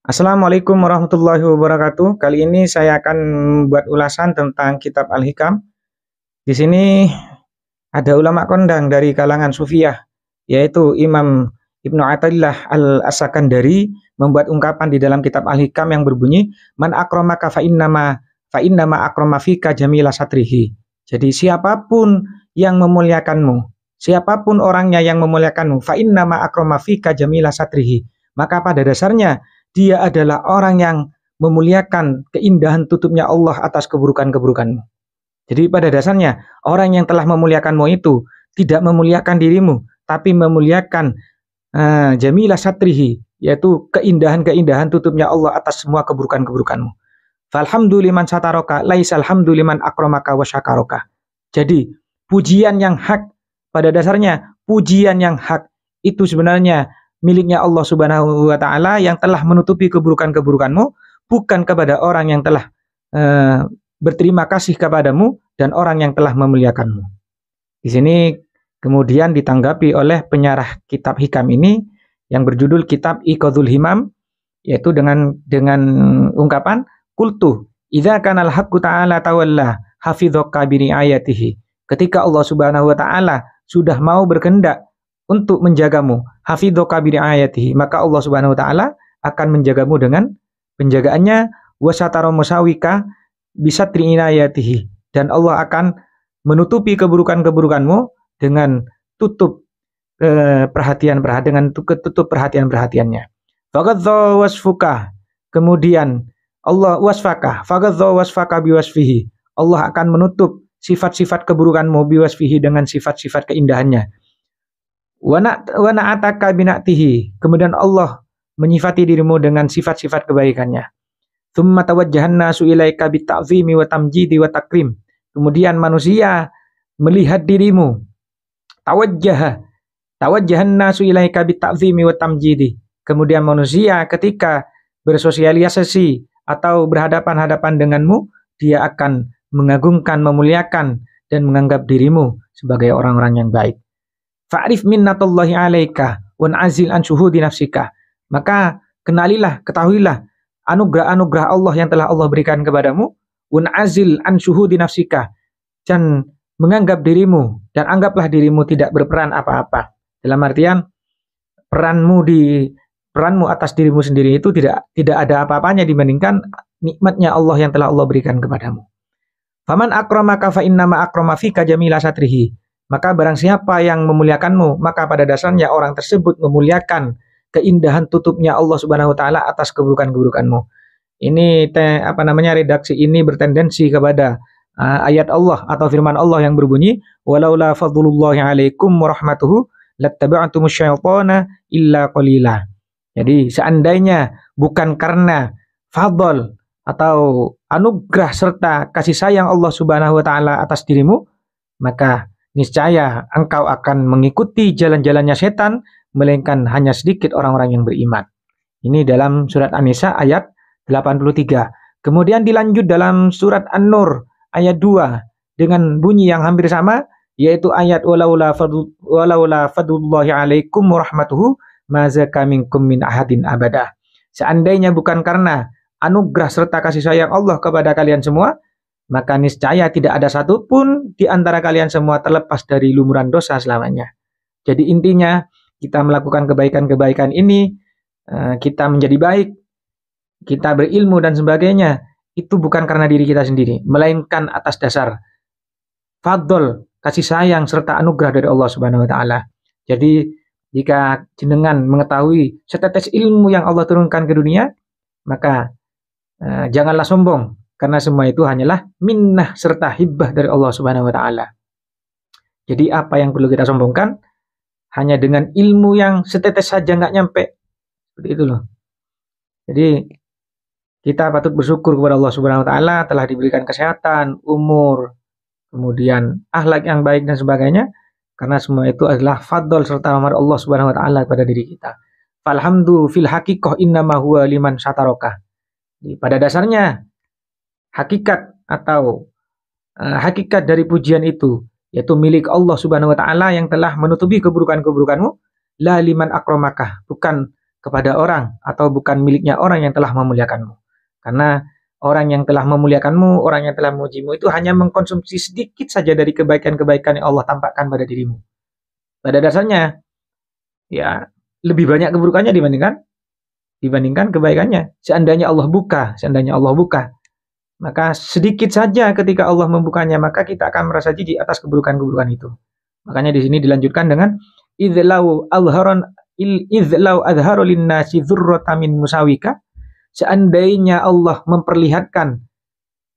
Assalamualaikum warahmatullahi wabarakatuh. Kali ini saya akan membuat ulasan tentang kitab Al-Hikam. Di sini ada ulama kondang dari kalangan Sufiyah, yaitu Imam Ibnu Athaillah Al-Asakandari membuat ungkapan di dalam kitab Al-Hikam yang berbunyi, Man akramaka fa innama akrama fika jamila satrihi. Jadi siapapun yang memuliakanmu, siapapun orangnya yang memuliakanmu, fa innama akrama fika jamila satrihi, maka pada dasarnya dia adalah orang yang memuliakan keindahan tutupnya Allah atas keburukan-keburukanmu. Jadi pada dasarnya orang yang telah memuliakanmu itu tidak memuliakan dirimu, tapi memuliakan jamilah satrihi, yaitu keindahan-keindahan tutupnya Allah atas semua keburukan-keburukanmu. Falhamduliman sataroka, laisal hamduliman akramaka wa syakaraka. Jadi pujian yang hak, pada dasarnya pujian yang hak itu sebenarnya miliknya Allah Subhanahu wa taala yang telah menutupi keburukan-keburukanmu, bukan kepada orang yang telah berterima kasih kepadamu dan orang yang telah memuliakanmu. Di sini kemudian ditanggapi oleh penyarah kitab Hikam ini yang berjudul Kitab Iqadhul Himam, yaitu dengan ungkapan qultu idza kana al-haqqu ta'ala tawalla hafidhaka bi ayatihi. Ketika Allah Subhanahu wa taala sudah mau berkehendak untuk menjagamu, hafidhaka bi ayatihi, maka Allah Subhanahu wa taala akan menjagamu dengan penjagaannya, wasatara musawika bisatri inayatihi, dan Allah akan menutupi keburukan-keburukanmu dengan tutup perhatian-perhatiannya. Fagadza wasfuka, kemudian Allah wasfaka, fagadza wasfaka biwasfihi, Allah akan menutup sifat-sifat keburukanmu biwasfihi dengan sifat-sifat keindahannya. Wa na'ataka bina'tihi, kemudian Allah menyifati dirimu dengan sifat-sifat kebaikannya. Tsumma tawajjahan nasu ilaika bita'zimi wa tamjidi wa takrim, kemudian manusia melihat dirimu, tawajjahan nasu ilaika bita'zimi wa tamjidi, kemudian manusia ketika bersosialisasi atau berhadapan-hadapan denganmu, dia akan mengagungkan, memuliakan dan menganggap dirimu sebagai orang-orang yang baik. Fa'rif minnatullahi alaika wa azil an syuhudi nafsika, maka kenalilah, ketahuilah anugerah-anugerah Allah yang telah Allah berikan kepadamu, wa azil an syuhudi nafsika, dan menganggap dirimu dan anggaplah dirimu tidak berperan apa-apa. Dalam artian peranmu atas dirimu sendiri itu tidak ada apa-apanya dibandingkan nikmatnya Allah yang telah Allah berikan kepadamu. Faman akramaka fa innama akrama fika jamila satrihi, maka barang siapa yang memuliakanmu, maka pada dasarnya orang tersebut memuliakan keindahan tutupnya Allah Subhanahu wa taala atas keburukan-keburukanmu. Ini redaksi ini bertendensi kepada ayat Allah atau firman Allah yang berbunyi, walaula fadlullahi alaikum warahmatuhu lattaba'tumus syaitana illa qalila. Jadi seandainya bukan karena fadl atau anugerah serta kasih sayang Allah Subhanahu wa taala atas dirimu, maka niscaya engkau akan mengikuti jalan-jalannya setan, melainkan hanya sedikit orang-orang yang beriman. Ini dalam surat An-Nisa ayat 83. Kemudian dilanjut dalam surat An-Nur ayat 2 dengan bunyi yang hampir sama, yaitu ayat walaula fadlullahi alaikum warahmatuhu ma zaka minkum min ahadin abada. Seandainya bukan karena anugerah serta kasih sayang Allah kepada kalian semua, maka niscaya tidak ada satupun di antara kalian semua terlepas dari lumuran dosa selamanya. Jadi intinya kita melakukan kebaikan-kebaikan ini, kita menjadi baik, kita berilmu dan sebagainya, itu bukan karena diri kita sendiri, melainkan atas dasar fadl, kasih sayang serta anugerah dari Allah Subhanahu wa taala. Jadi jika jenengan mengetahui setetes ilmu yang Allah turunkan ke dunia, maka janganlah sombong, karena semua itu hanyalah minnah serta hibah dari Allah Subhanahu wa taala. Jadi apa yang perlu kita sombongkan? Hanya dengan ilmu yang setetes saja nggak nyampe. Seperti itu loh. Jadi kita patut bersyukur kepada Allah Subhanahu wa taala telah diberikan kesehatan, umur, kemudian akhlak yang baik dan sebagainya, karena semua itu adalah fadl serta rahmat Allah Subhanahu wa taala pada diri kita. Falhamdu fil haqiqah innama huwa liman syataraka. Pada dasarnya hakikat atau hakikat dari pujian itu yaitu milik Allah Subhanahu wa taala yang telah menutupi keburukan-keburukanmu, la liman akramaka, bukan kepada orang atau bukan miliknya orang yang telah memuliakanmu. Karena orang yang telah memuliakanmu, orang yang telah memujimu itu hanya mengkonsumsi sedikit saja dari kebaikan-kebaikan yang Allah tampakkan pada dirimu. Pada dasarnya, ya lebih banyak keburukannya dibandingkan kebaikannya. Seandainya Allah buka, maka sedikit saja ketika Allah membukanya, maka kita akan merasa jijik atas keburukan-keburukan itu. Makanya di sini dilanjutkan dengan idzlau adharu linnasi dzurrata min musawika. Seandainya Allah memperlihatkan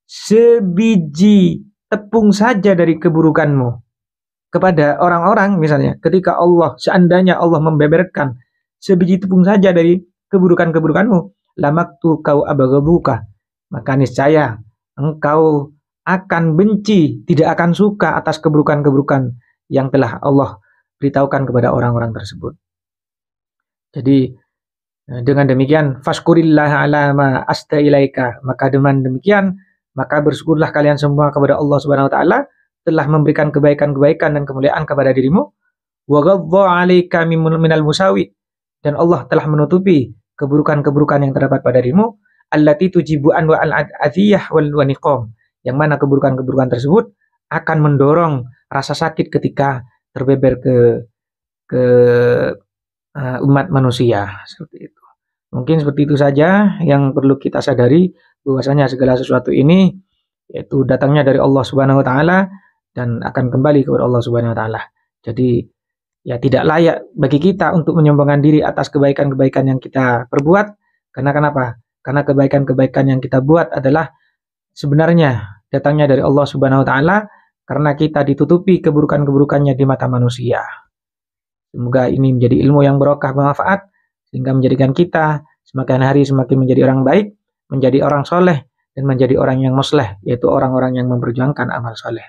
sebiji tepung saja dari keburukanmu kepada orang-orang, misalnya ketika seandainya Allah membeberkan sebiji tepung saja dari keburukan-keburukanmu, lamaktu kau abagaduka, maka niscaya engkau akan benci, tidak akan suka atas keburukan-keburukan yang telah Allah beritahukan kepada orang-orang tersebut. Jadi dengan demikian fashkurillah ala ma asta ilaika, maka dengan demikian maka bersyukurlah kalian semua kepada Allah Subhanahu wa taala telah memberikan kebaikan-kebaikan dan kemuliaan kepada dirimu. Wa ghadha 'alaika minal musawi, dan Allah telah menutupi keburukan-keburukan yang terdapat pada dirimu, allati tujibu anwa al-adhiyah wal niqam, yang mana keburukan-keburukan tersebut akan mendorong rasa sakit ketika terbeber ke umat manusia, seperti itu. Mungkin seperti itu saja yang perlu kita sadari, bahwasanya segala sesuatu ini yaitu datangnya dari Allah Subhanahu wa taala dan akan kembali kepada Allah Subhanahu wa taala. Jadi ya tidak layak bagi kita untuk menyombongkan diri atas kebaikan-kebaikan yang kita perbuat. Karena kenapa? Karena kebaikan-kebaikan yang kita buat adalah sebenarnya datangnya dari Allah Subhanahu wa taala, karena kita ditutupi keburukan-keburukannya di mata manusia. Semoga ini menjadi ilmu yang barokah, bermanfaat, sehingga menjadikan kita semakin hari semakin menjadi orang baik, menjadi orang soleh, dan menjadi orang yang musleh, yaitu orang-orang yang memperjuangkan amal soleh.